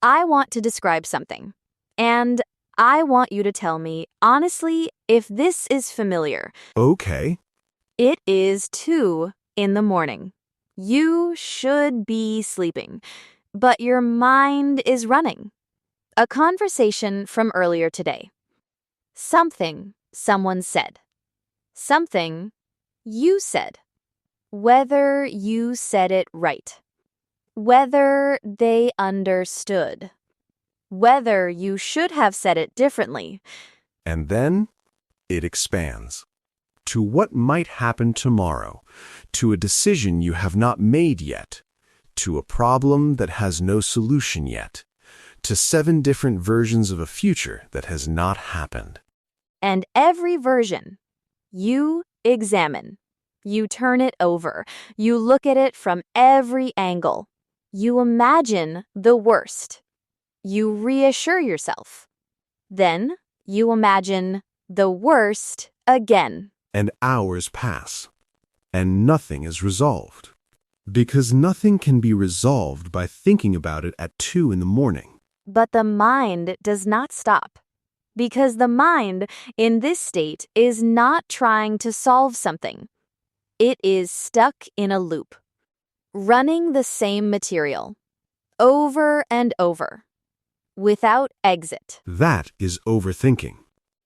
I want to describe something, and I want you to tell me, honestly, if this is familiar. Okay. It is 2 in the morning. You should be sleeping, but your mind is running. A conversation from earlier today. Something someone said. Something you said. Whether you said it right. Whether they understood. Whether you should have said it differently. And then it expands to what might happen tomorrow, to a decision you have not made yet, to a problem that has no solution yet, to 7 different versions of a future that has not happened. And every version, you examine. You turn it over. You look at it from every angle. You imagine the worst. You reassure yourself. Then you imagine the worst again. And hours pass, and nothing is resolved. Because nothing can be resolved by thinking about it at 2 in the morning. But the mind does not stop. Because the mind, in this state, is not trying to solve something. It is stuck in a loop, running the same material, over and over, without exit. That is overthinking.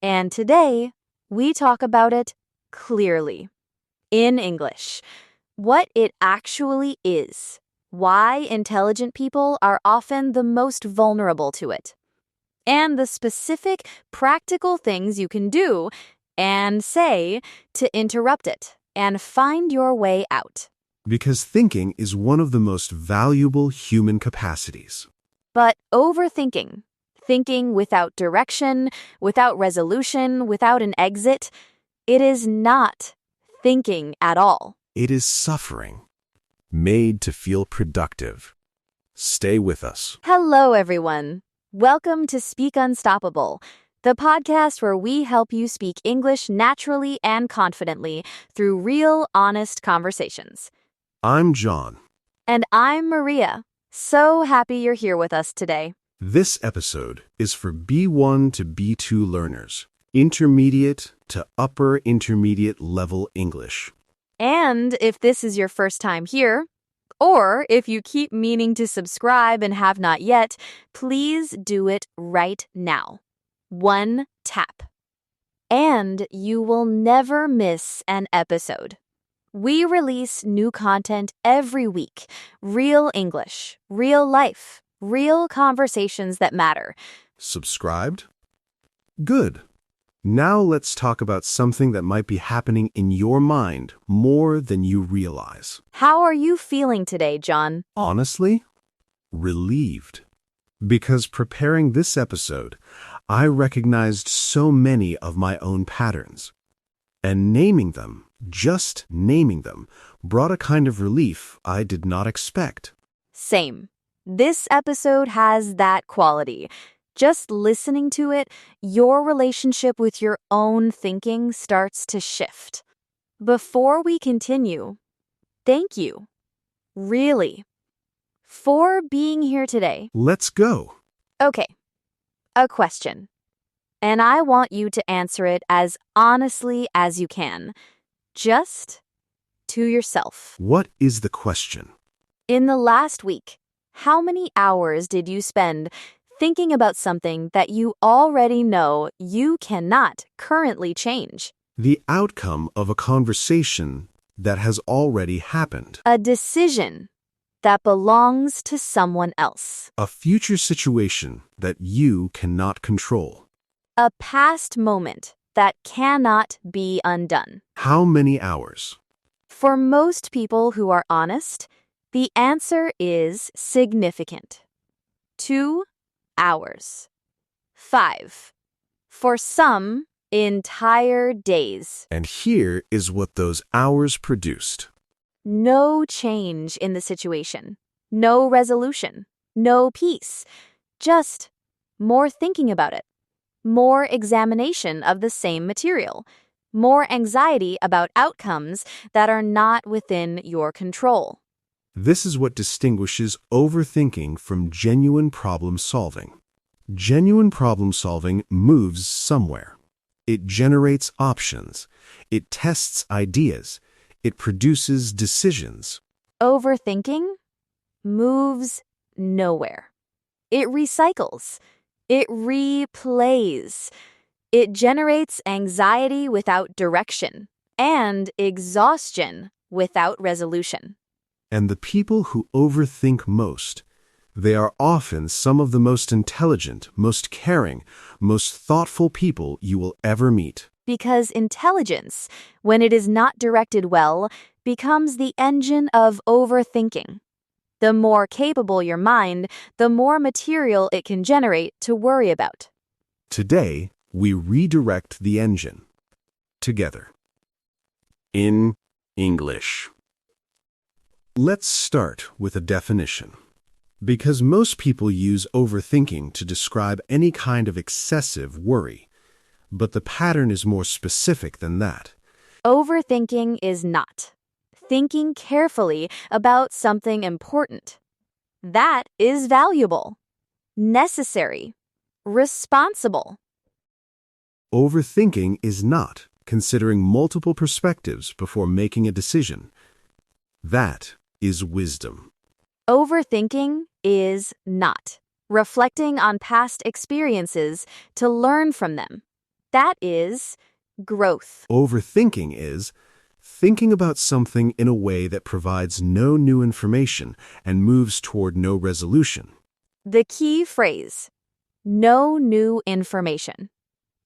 And today, we talk about it clearly, in English, what it actually is, why intelligent people are often the most vulnerable to it, and the specific practical things you can do and say to interrupt it and find your way out. Because thinking is one of the most valuable human capacities. But overthinking, thinking without direction, without resolution, without an exit, it is not thinking at all. It is suffering, made to feel productive. Stay with us. Hello, everyone. Welcome to Speak Unstoppable, the podcast where we help you speak English naturally and confidently through real, honest conversations. I'm John. And I'm Maria. So happy you're here with us today. This episode is for B1 to B2 learners, intermediate to upper intermediate level English. And if this is your first time here, or if you keep meaning to subscribe and have not yet, please do it right now. 1 tap. And you will never miss an episode. We release new content every week. Real English, real life, real conversations that matter. Subscribed? Good. Now let's talk about something that might be happening in your mind more than you realize. How are you feeling today, John? Honestly, relieved. Because preparing this episode, I recognized so many of my own patterns. And naming them, just naming them, brought a kind of relief I did not expect. Same. This episode has that quality. Just listening to it, your relationship with your own thinking starts to shift. Before we continue, thank you, really, for being here today. Let's go. Okay, a question. And I want you to answer it as honestly as you can, just to yourself. What is the question? In the last week, how many hours did you spend thinking about something that you already know you cannot currently change? The outcome of a conversation that has already happened. A decision that belongs to someone else. A future situation that you cannot control. A past moment that cannot be undone. How many hours? For most people who are honest, the answer is significant. 2 hours. 5. For some, entire days. And here is what those hours produced. No change in the situation. No resolution. No peace. Just more thinking about it. More examination of the same material. More anxiety about outcomes that are not within your control. This is what distinguishes overthinking from genuine problem solving. Genuine problem solving moves somewhere. It generates options. It tests ideas. It produces decisions. Overthinking moves nowhere. It recycles. It replays. It generates anxiety without direction and exhaustion without resolution. And the people who overthink most, they are often some of the most intelligent, most caring, most thoughtful people you will ever meet. Because intelligence, when it is not directed well, becomes the engine of overthinking. The more capable your mind, the more material it can generate to worry about. Today, we redirect the engine. Together. In English. Let's start with a definition. Because most people use overthinking to describe any kind of excessive worry, but the pattern is more specific than that. Overthinking is not thinking carefully about something important. That is valuable, necessary, responsible. Overthinking is not considering multiple perspectives before making a decision. That is wisdom. Overthinking is not reflecting on past experiences to learn from them. That is growth. Overthinking is thinking about something in a way that provides no new information and moves toward no resolution. The key phrase, no new information.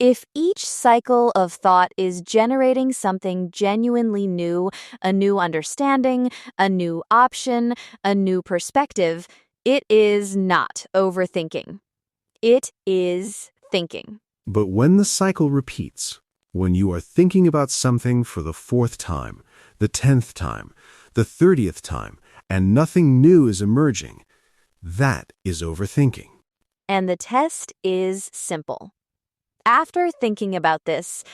If each cycle of thought is generating something genuinely new, a new understanding, a new option, a new perspective, it is not overthinking. It is thinking. But when the cycle repeats, when you are thinking about something for the 4th time, the 10th time, the 30th time, and nothing new is emerging, that is overthinking. And the test is simple. After thinking about this,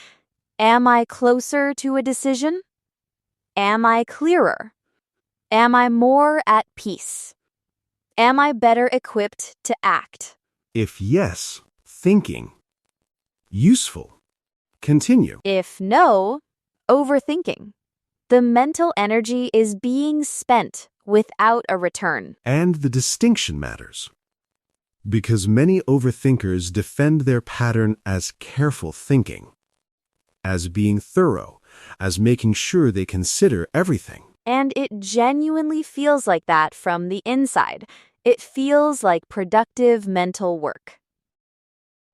am I closer to a decision? Am I clearer? Am I more at peace? Am I better equipped to act? If yes, thinking. Useful. Continue. If no, overthinking. The mental energy is being spent without a return. And the distinction matters. Because many overthinkers defend their pattern as careful thinking, as being thorough, as making sure they consider everything. And it genuinely feels like that from the inside. It feels like productive mental work.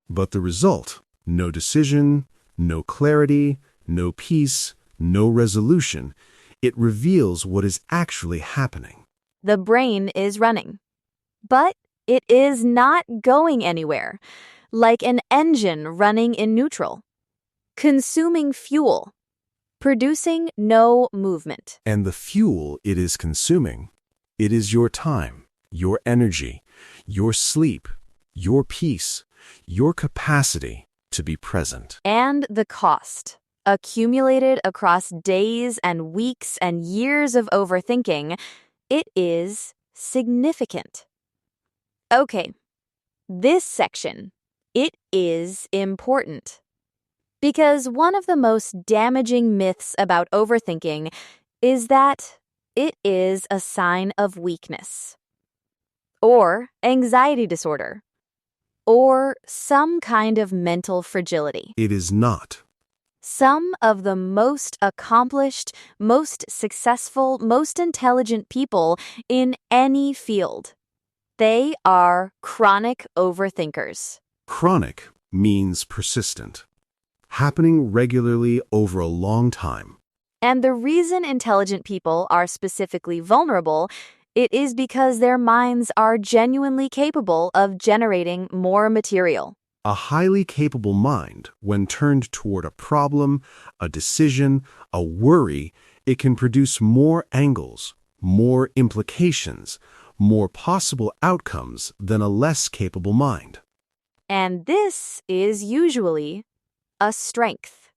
But the result, no decision, no clarity, no peace, no resolution, it reveals what is actually happening. The brain is running. But it is not going anywhere, like an engine running in neutral, consuming fuel, producing no movement. And the fuel it is consuming, it is your time, your energy, your sleep, your peace, your capacity to be present. And the cost, accumulated across days and weeks and years of overthinking, it is significant. Okay, this section, it is important. Because one of the most damaging myths about overthinking is that it is a sign of weakness, or anxiety disorder, or some kind of mental fragility. It is not. Some of the most accomplished, most successful, most intelligent people in any field, they are chronic overthinkers. Chronic means persistent, happening regularly over a long time. And the reason intelligent people are specifically vulnerable, it is because their minds are genuinely capable of generating more material. A highly capable mind, when turned toward a problem, a decision, a worry, it can produce more angles, more implications, more possible outcomes than a less capable mind. And this is usually a strength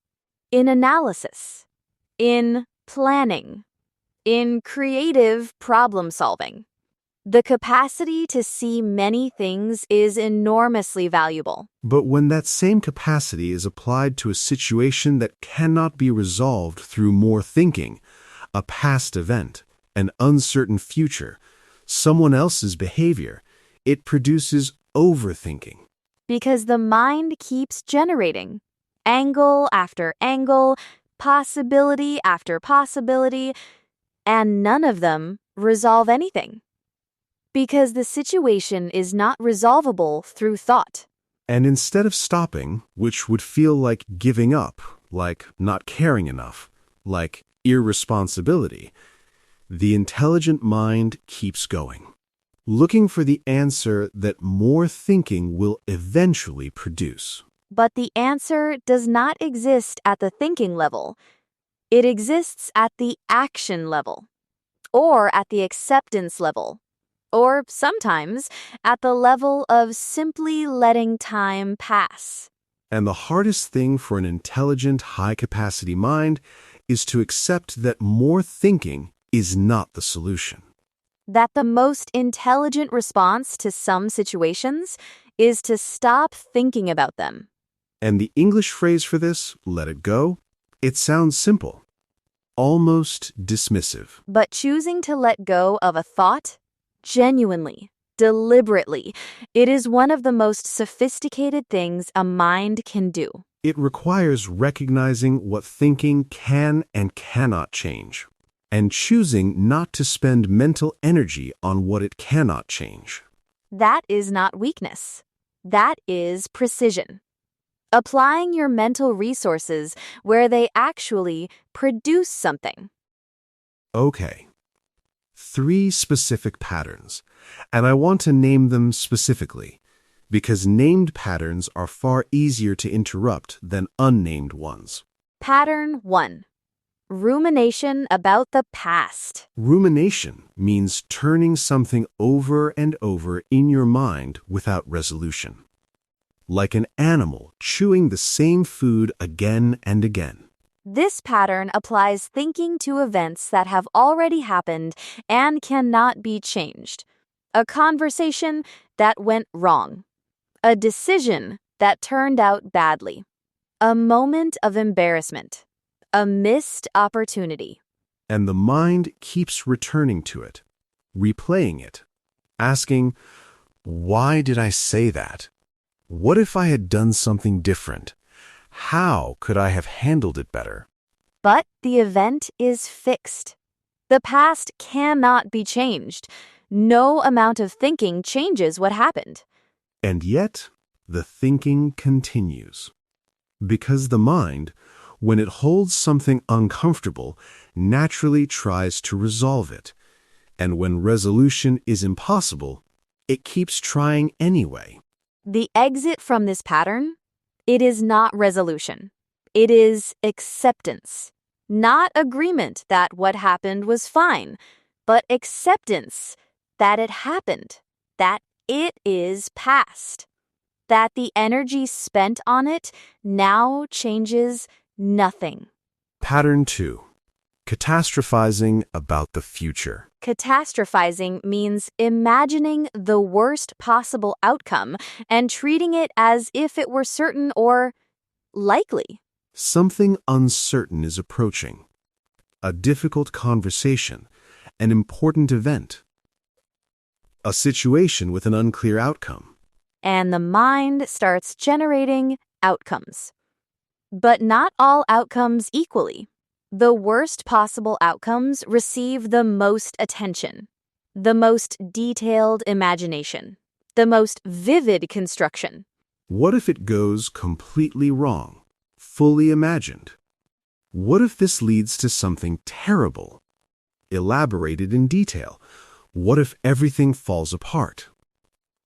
in analysis, in planning, in creative problem solving. The capacity to see many things is enormously valuable. But when that same capacity is applied to a situation that cannot be resolved through more thinking, a past event, an uncertain future, someone else's behavior, it produces overthinking. Because the mind keeps generating angle after angle, possibility after possibility, and none of them resolve anything. Because the situation is not resolvable through thought. And instead of stopping, which would feel like giving up, like not caring enough, like irresponsibility, the intelligent mind keeps going, looking for the answer that more thinking will eventually produce. But the answer does not exist at the thinking level. It exists at the action level, or at the acceptance level, or sometimes at the level of simply letting time pass. And the hardest thing for an intelligent, high-capacity mind is to accept that more thinking is not the solution. That the most intelligent response to some situations is to stop thinking about them. And the English phrase for this, let it go, it sounds simple, almost dismissive. But choosing to let go of a thought, genuinely, deliberately, it is one of the most sophisticated things a mind can do. It requires recognizing what thinking can and cannot change, and choosing not to spend mental energy on what it cannot change. That is not weakness. That is precision. Applying your mental resources where they actually produce something. Okay. 3 specific patterns, and I want to name them specifically, because named patterns are far easier to interrupt than unnamed ones. Pattern 1. Rumination about the past. Rumination means turning something over and over in your mind without resolution. Like an animal chewing the same food again and again. This pattern applies thinking to events that have already happened and cannot be changed. A conversation that went wrong. A decision that turned out badly. A moment of embarrassment. A missed opportunity. And the mind keeps returning to it, replaying it, asking, why did I say that? What if I had done something different? How could I have handled it better? But the event is fixed. The past cannot be changed. No amount of thinking changes what happened. And yet, the thinking continues. Because the mind, when it holds something uncomfortable, naturally tries to resolve it. And when resolution is impossible, it keeps trying anyway. The exit from this pattern? It is not resolution. It is acceptance. Not agreement that what happened was fine, but acceptance that it happened, that it is past, that the energy spent on it now changes nothing. Pattern 2. Catastrophizing about the future. Catastrophizing means imagining the worst possible outcome and treating it as if it were certain or likely. Something uncertain is approaching. A difficult conversation, an important event. A situation with an unclear outcome. And the mind starts generating outcomes. But not all outcomes equally. The worst possible outcomes receive the most attention, the most detailed imagination, the most vivid construction. What if it goes completely wrong, fully imagined? What if this leads to something terrible, elaborated in detail? What if everything falls apart,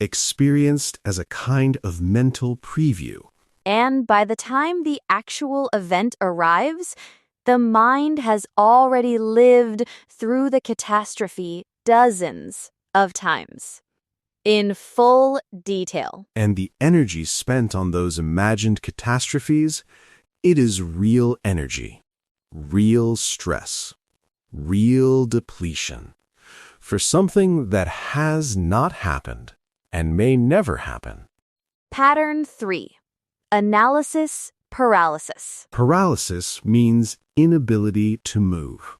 experienced as a kind of mental preview? And by the time the actual event arrives, the mind has already lived through the catastrophe dozens of times, in full detail. And the energy spent on those imagined catastrophes, it is real energy, real stress, real depletion, for something that has not happened and may never happen. Pattern 3. Analysis paralysis. Paralysis means inability to move.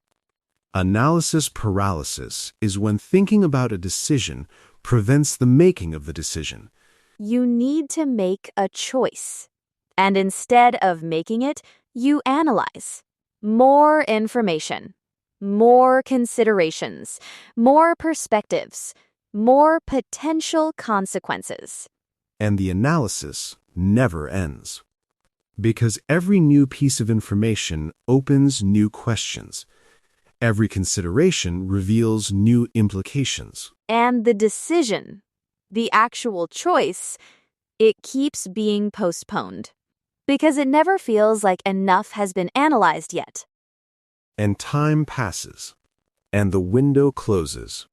Analysis paralysis is when thinking about a decision prevents the making of the decision. You need to make a choice. And instead of making it, you analyze. More information, more considerations, more perspectives, more potential consequences. And the analysis never ends. Because every new piece of information opens new questions. Every consideration reveals new implications. And the decision, the actual choice, it keeps being postponed. Because it never feels like enough has been analyzed yet. And time passes, and the window closes,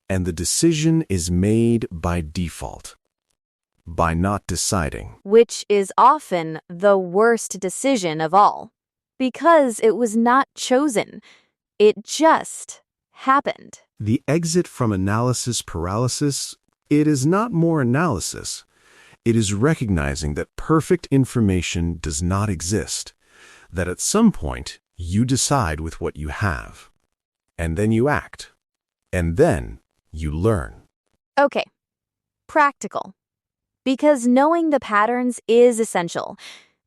and the decision is made by default, by not deciding. Which is often the worst decision of all. Because it was not chosen. It just happened. The exit from analysis paralysis, it is not more analysis. It is recognizing that perfect information does not exist, that at some point you decide with what you have, and then you act, and then you learn. Okay, practical. Because knowing the patterns is essential.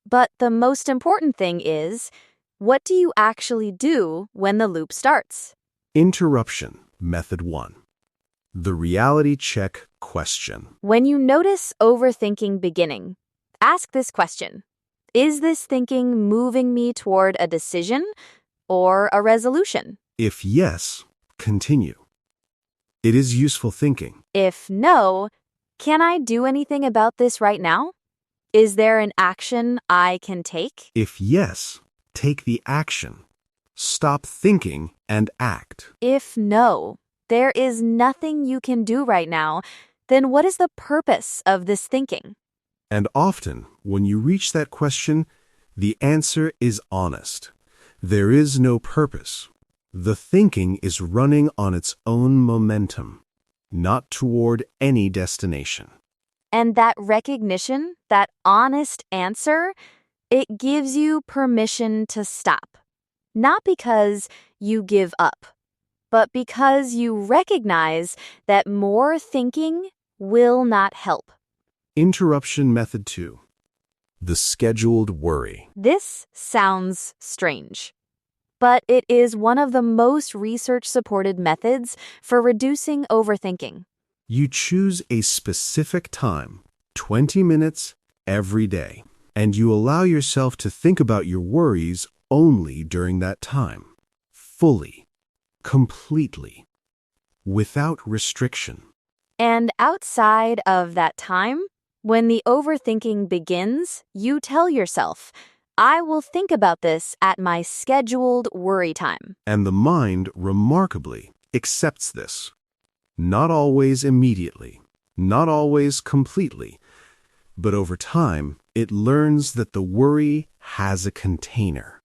But the most important thing is, what do you actually do when the loop starts? Interruption, method 1. The reality check question. When you notice overthinking beginning, ask this question. Is this thinking moving me toward a decision or a resolution? If yes, continue. It is useful thinking. If no, can I do anything about this right now? Is there an action I can take? If yes, take the action. Stop thinking and act. If no, there is nothing you can do right now, then what is the purpose of this thinking? And often, when you reach that question, the answer is honest. There is no purpose. The thinking is running on its own momentum, not toward any destination. And that recognition, that honest answer, it gives you permission to stop. Not because you give up, but because you recognize that more thinking will not help. Interruption method 2. The scheduled worry. This sounds strange, but it is one of the most research-supported methods for reducing overthinking. You choose a specific time, 20 minutes every day, and you allow yourself to think about your worries only during that time, fully, completely, without restriction. And outside of that time, when the overthinking begins, you tell yourself, I will think about this at my scheduled worry time. And the mind remarkably accepts this. Not always immediately, not always completely, but over time, it learns that the worry has a container,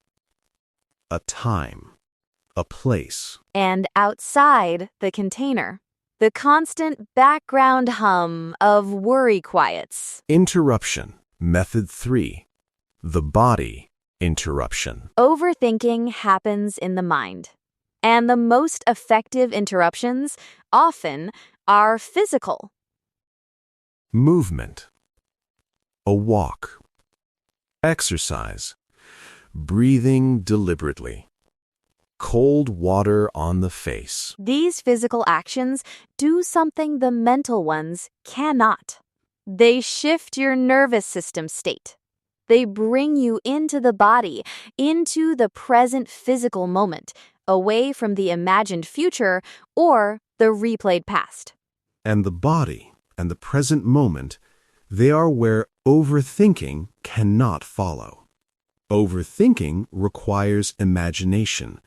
a time, a place. And outside the container, the constant background hum of worry quiets. Interruption, method 3. The body interruption. Overthinking happens in the mind. And the most effective interruptions often are physical. Movement. A walk. Exercise. Breathing deliberately. Cold water on the face. These physical actions do something the mental ones cannot. They shift your nervous system state. They bring you into the body, into the present physical moment, away from the imagined future or the replayed past. And the body and the present moment, they are where overthinking cannot follow. Overthinking requires imagination.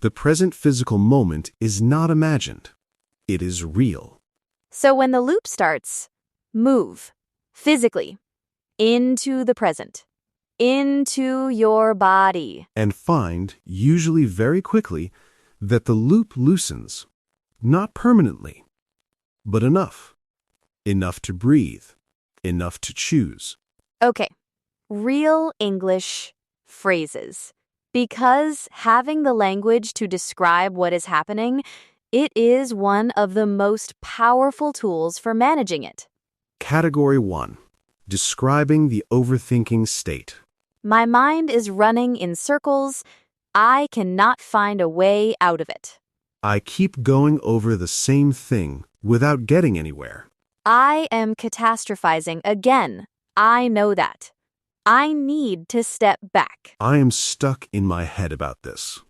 The present physical moment is not imagined. It is real. So when the loop starts, move physically into the present, into your body. And find, usually very quickly, That the loop loosens, not permanently, but enough. Enough to breathe, enough to choose. Okay, real English phrases. Because having the language to describe what is happening, it is one of the most powerful tools for managing it. Category 1. Describing the overthinking state. My mind is running in circles. I cannot find a way out of it. I keep going over the same thing without getting anywhere. I am catastrophizing again. I know that. I need to step back. I am stuck in my head about this.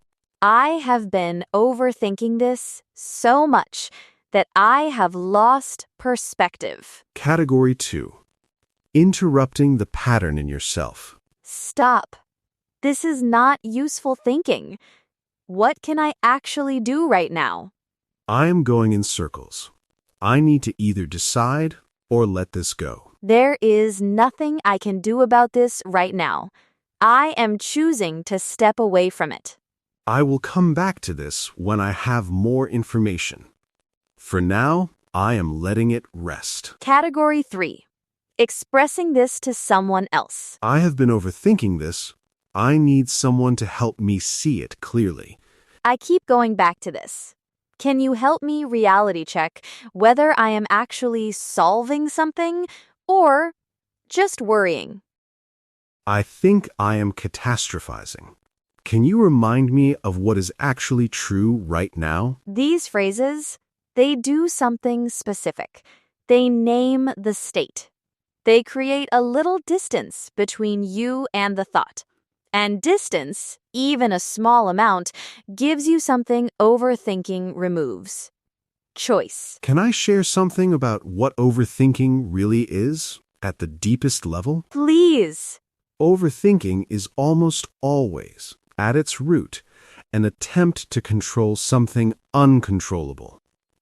I have been overthinking this so much that I have lost perspective. Category 2. Interrupting the pattern in yourself. Stop. This is not useful thinking. What can I actually do right now? I am going in circles. I need to either decide or let this go. There is nothing I can do about this right now. I am choosing to step away from it. I will come back to this when I have more information. For now, I am letting it rest. Category 3. Expressing this to someone else. I have been overthinking this. I need someone to help me see it clearly. I keep going back to this. Can you help me reality check whether I am actually solving something or just worrying? I think I am catastrophizing. Can you remind me of what is actually true right now? These phrases, they do something specific. They name the state. They create a little distance between you and the thought. And distance, even a small amount, gives you something overthinking removes. Choice. Can I share something about what overthinking really is at the deepest level? Please. Overthinking is almost always, at its root, an attempt to control something uncontrollable.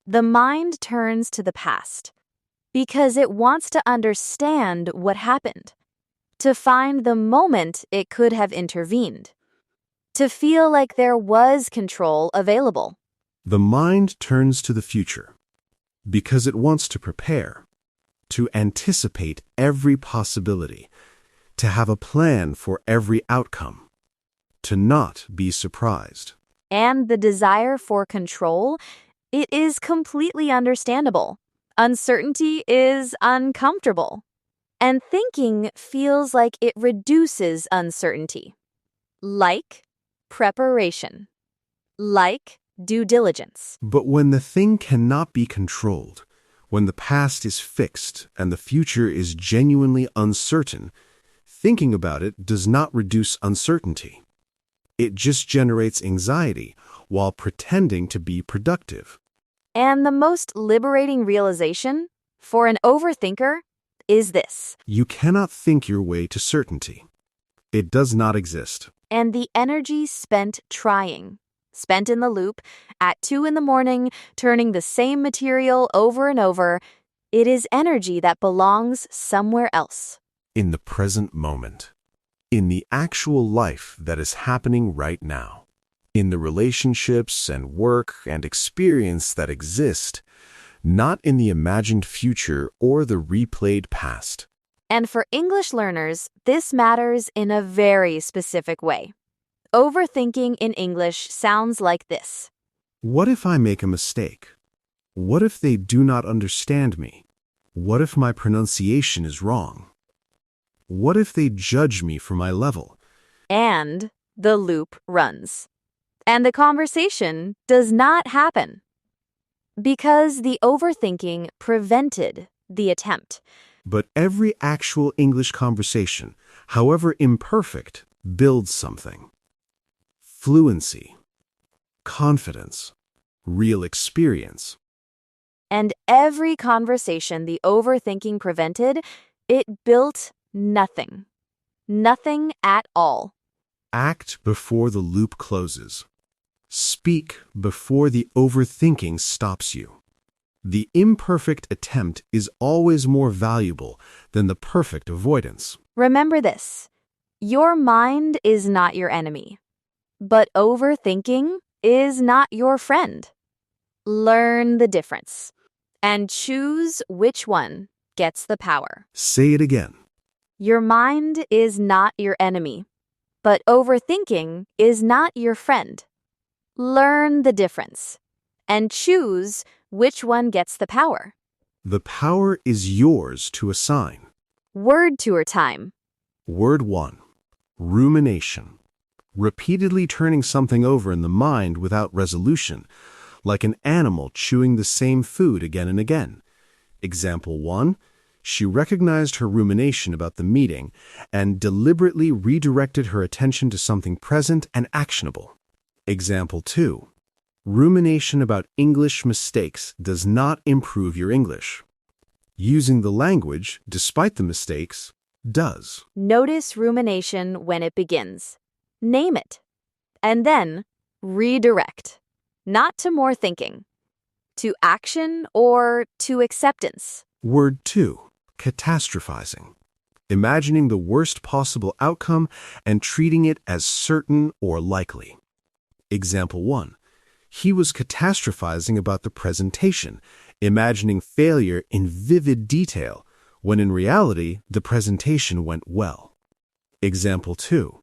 The mind turns to the past because it wants to understand what happened, to find the moment it could have intervened, to feel like there was control available. The mind turns to the future because it wants to prepare, to anticipate every possibility, to have a plan for every outcome, to not be surprised. And the desire for control, it is completely understandable. Uncertainty is uncomfortable. And thinking feels like it reduces uncertainty. Like preparation. Like due diligence. But when the thing cannot be controlled, when the past is fixed and the future is genuinely uncertain, thinking about it does not reduce uncertainty. It just generates anxiety while pretending to be productive. And the most liberating realization for an overthinker is this. You cannot think your way to certainty. It does not exist. And the energy spent trying, spent in the loop, at 2 a.m, turning the same material over and over, it is energy that belongs somewhere else. In the present moment. In the actual life that is happening right now. In the relationships and work and experience that exist, not in the imagined future or the replayed past. And for English learners, this matters in a very specific way. Overthinking in English sounds like this. What if I make a mistake? What if they do not understand me? What if my pronunciation is wrong? What if they judge me for my level? And the loop runs. And the conversation does not happen. Because the overthinking prevented the attempt. But every actual English conversation, however imperfect, builds something. Fluency, confidence, real experience. And every conversation the overthinking prevented, it built nothing. Nothing at all. Act before the loop closes. Speak before the overthinking stops you. The imperfect attempt is always more valuable than the perfect avoidance. Remember this. Your mind is not your enemy. But overthinking is not your friend. Learn the difference and choose which one gets the power. Say it again. Your mind is not your enemy, but overthinking is not your friend. Learn the difference and choose which one gets the power. The power is yours to assign. Word tour time. Word 1. Rumination. Repeatedly turning something over in the mind without resolution, like an animal chewing the same food again and again. Example 1. She recognized her rumination about the meeting and deliberately redirected her attention to something present and actionable. Example 2. Rumination about English mistakes does not improve your English. Using the language, despite the mistakes, does. Notice rumination when it begins. Name it. And then redirect. Not to more thinking. To action or to acceptance. Word 2. Catastrophizing. Imagining the worst possible outcome and treating it as certain or likely. Example 1. He was catastrophizing about the presentation, imagining failure in vivid detail, when in reality, the presentation went well. Example 2.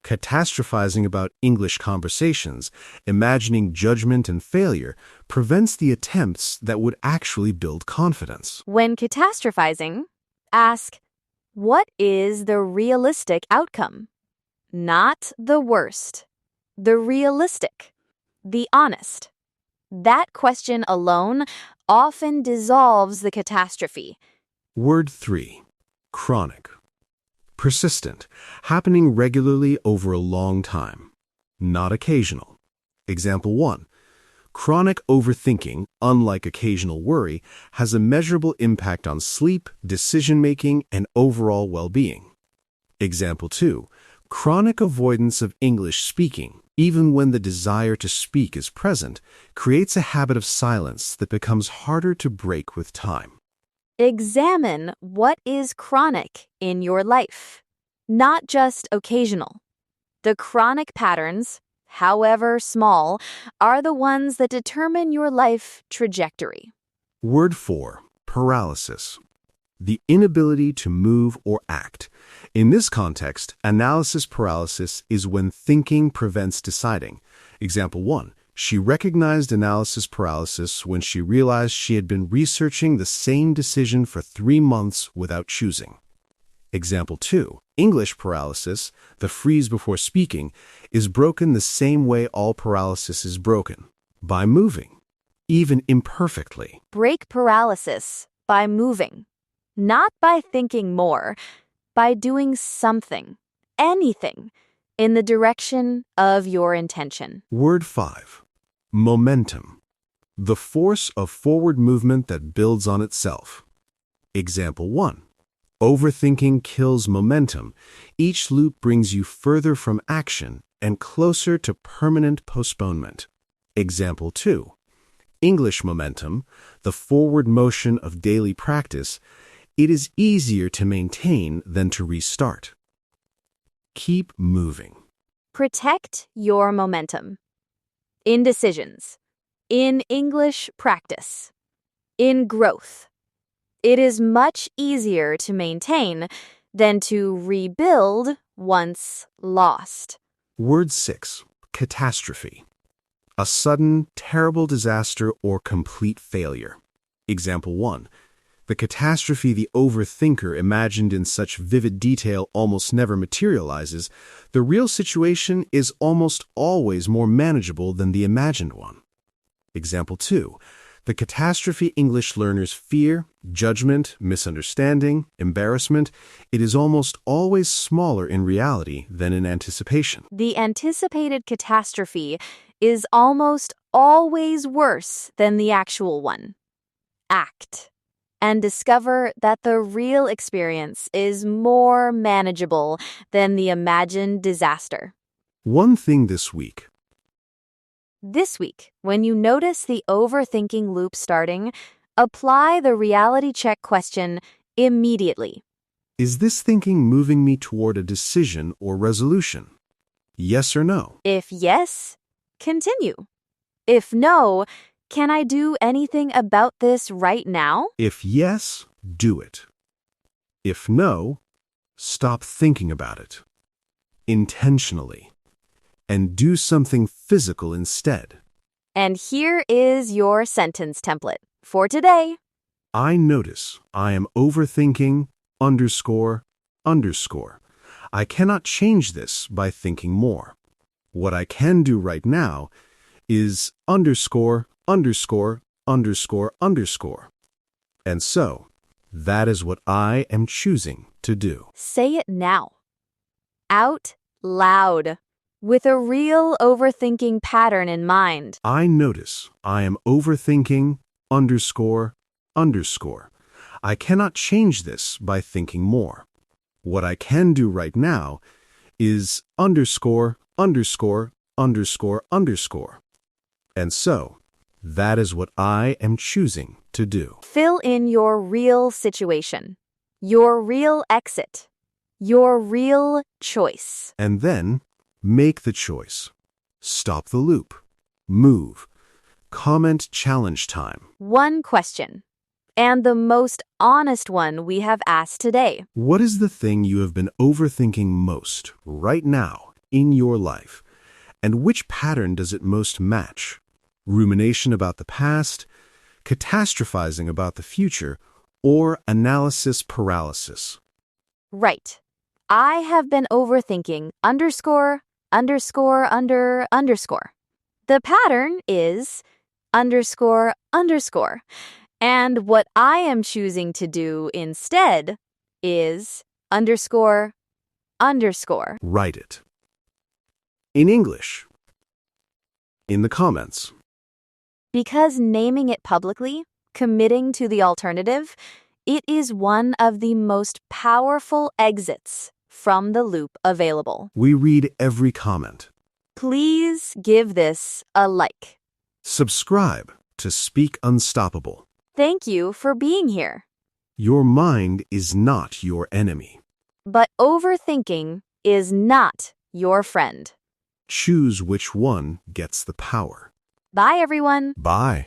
Catastrophizing about English conversations, imagining judgment and failure, prevents the attempts that would actually build confidence. When catastrophizing, ask, what is the realistic outcome? Not the worst. The realistic. The honest. That question alone often dissolves the catastrophe. Word 3. Chronic. Persistent, happening regularly over a long time. Not occasional. Example 1. Chronic overthinking, unlike occasional worry, has a measurable impact on sleep, decision-making, and overall well-being. Example 2. Chronic avoidance of English speaking, even when the desire to speak is present, creates a habit of silence that becomes harder to break with time. Examine what is chronic in your life, not just occasional. The chronic patterns, however small, are the ones that determine your life trajectory. Word 4. Paralysis. The inability to move or act. In this context, analysis paralysis is when thinking prevents deciding. Example 1. She recognized analysis paralysis when she realized she had been researching the same decision for 3 months without choosing. Example 2. English paralysis, the freeze before speaking, is broken the same way all paralysis is broken, by moving, even imperfectly. Break paralysis by moving, not by thinking more, by doing something, anything, in the direction of your intention. Word 5. Momentum. The force of forward movement that builds on itself. Example 1. Overthinking kills momentum. Each loop brings you further from action and closer to permanent postponement. Example 2. English momentum, the forward motion of daily practice. It is easier to maintain than to restart. Keep moving. Protect your momentum. Indecisions. In English practice. In growth. It is much easier to maintain than to rebuild once lost. Word 6. Catastrophe. A sudden, terrible disaster or complete failure. Example 1. The catastrophe the overthinker imagined in such vivid detail almost never materializes. The real situation is almost always more manageable than the imagined one. Example 2. The catastrophe English learners fear, judgment, misunderstanding, embarrassment, it is almost always smaller in reality than in anticipation. The anticipated catastrophe is almost always worse than the actual one. Act. And discover that the real experience is more manageable than the imagined disaster. One thing this week. This week, when you notice the overthinking loop starting, apply the reality check question immediately. Is this thinking moving me toward a decision or resolution? Yes or no? If yes, continue. If no, can I do anything about this right now? If yes, do it. If no, stop thinking about it. Intentionally. And do something physical instead. And here is your sentence template for today. I notice I am overthinking __. I cannot change this by thinking more. What I can do right now is ______. And so, that is what I am choosing to do. Say it now. Out loud. With a real overthinking pattern in mind. I notice I am overthinking _____. I cannot change this by thinking more. What I can do right now is ______. And so, that is what I am choosing to do. Fill in your real situation, your real exit, your real choice. And then, make the choice. Stop the loop. Move. Comment challenge time. One question, and the most honest one we have asked today. What is the thing you have been overthinking most right now in your life? And which pattern does it most match? Rumination about the past, catastrophizing about the future, or analysis paralysis? Right. I have been overthinking _____. The pattern is _____. And what I am choosing to do instead is _____. Write it. In English. In the comments. Because naming it publicly, committing to the alternative, it is one of the most powerful exits from the loop available. We read every comment. Please give this a like. Subscribe to Speak Unstoppable. Thank you for being here. Your mind is not your enemy. But overthinking is not your friend. Choose which one gets the power. Bye, everyone. Bye.